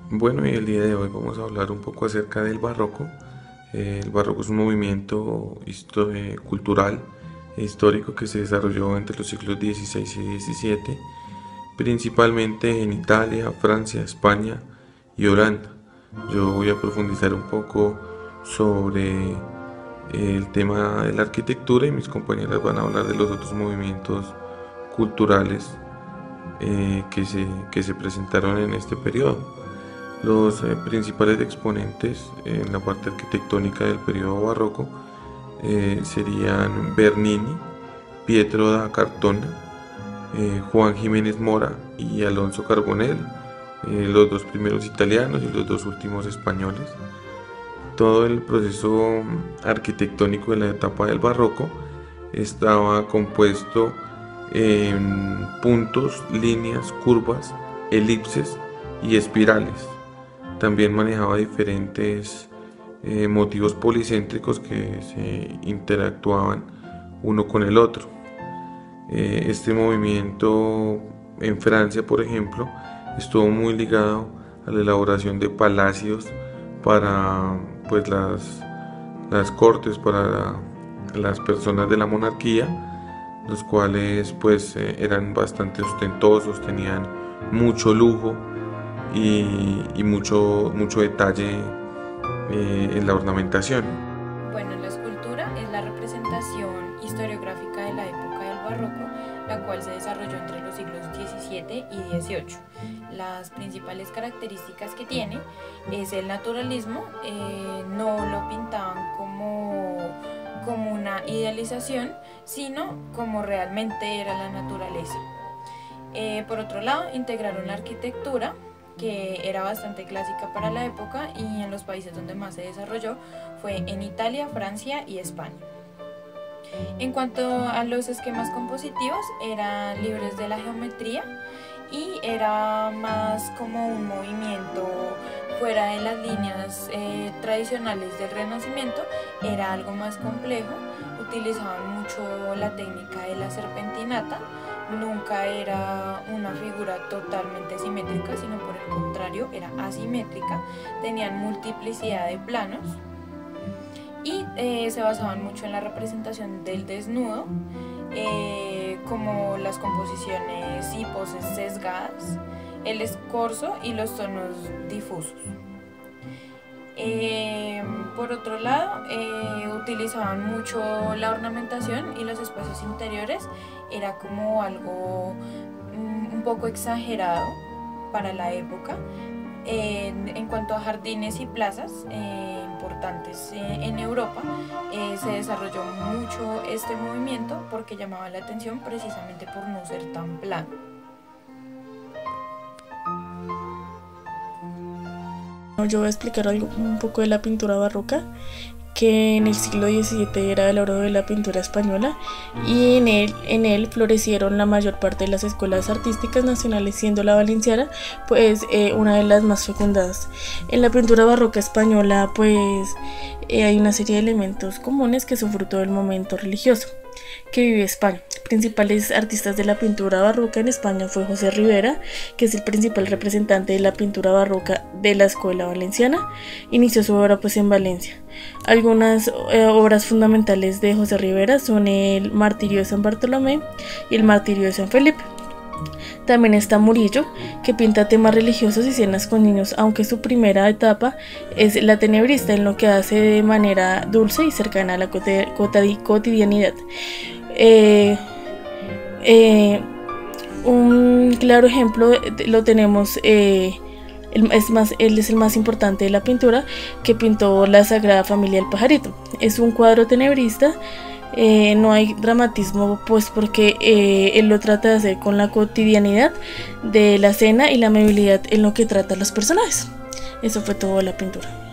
Bueno, y el día de hoy vamos a hablar un poco acerca del barroco. El barroco es un movimiento cultural e histórico que se desarrolló entre los siglos XVI y XVII, principalmente en Italia, Francia, España y Holanda. Yo voy a profundizar un poco sobre el tema de la arquitectura y mis compañeras van a hablar de los otros movimientos culturales que se presentaron en este periodo. Los principales exponentes en la parte arquitectónica del periodo barroco serían Bernini, Pietro da Cartona, Juan Jiménez Mora y Alonso Carbonell, los dos primeros italianos y los dos últimos españoles. Todo el proceso arquitectónico de la etapa del barroco estaba compuesto en puntos, líneas, curvas, elipses y espirales. También manejaba diferentes motivos policéntricos que se interactuaban uno con el otro. Este movimiento en Francia, por ejemplo, estuvo muy ligado a la elaboración de palacios para pues, las cortes, para las personas de la monarquía, los cuales pues eran bastante ostentosos, tenían mucho lujo y mucho detalle en la ornamentación. Bueno, la escultura es la representación historiográfica de la época del barroco, la cual se desarrolló entre los siglos XVII y XVIII. Las principales características que tiene es el naturalismo. No lo pintaban como una idealización, sino como realmente era la naturaleza. Por otro lado, integraron la arquitectura, que era bastante clásica para la época, y en los países donde más se desarrolló fue en Italia, Francia y España. En cuanto a los esquemas compositivos, eran libres de la geometría y era más como un movimiento fuera de las líneas tradicionales del Renacimiento. Era algo más complejo, utilizaban mucho la técnica de la serpentinata. Nunca era una figura totalmente simétrica, sino por el contrario era asimétrica. Tenían multiplicidad de planos y se basaban mucho en la representación del desnudo, como las composiciones y poses sesgadas, el escorzo y los tonos difusos. Por otro lado, utilizaban mucho la ornamentación y los espacios interiores. Era como algo un poco exagerado para la época. En cuanto a jardines y plazas importantes en Europa, se desarrolló mucho este movimiento porque llamaba la atención precisamente por no ser tan plano. Yo voy a explicar un poco de la pintura barroca, que en el siglo XVII era el oro de la pintura española, y en él florecieron la mayor parte de las escuelas artísticas nacionales, siendo la valenciana pues una de las más fecundadas. En la pintura barroca española pues hay una serie de elementos comunes que son fruto del momento religioso que vive España. Principales artistas de la pintura barroca en España fue José Ribera, que es el principal representante de la pintura barroca de la escuela valenciana. Inició su obra pues en Valencia. Algunas obras fundamentales de José Ribera son el Martirio de San Bartolomé y el Martirio de San Felipe. También está Murillo, que pinta temas religiosos y escenas con niños, aunque su primera etapa es la tenebrista, en lo que hace de manera dulce y cercana a la cotidianidad. Un claro ejemplo lo tenemos, él es el más importante de la pintura, que pintó la Sagrada Familia del Pajarito. Es un cuadro tenebrista. No hay dramatismo pues porque él lo trata de hacer con la cotidianidad de la escena y la amabilidad en lo que trata a los personajes. Eso fue todo la pintura.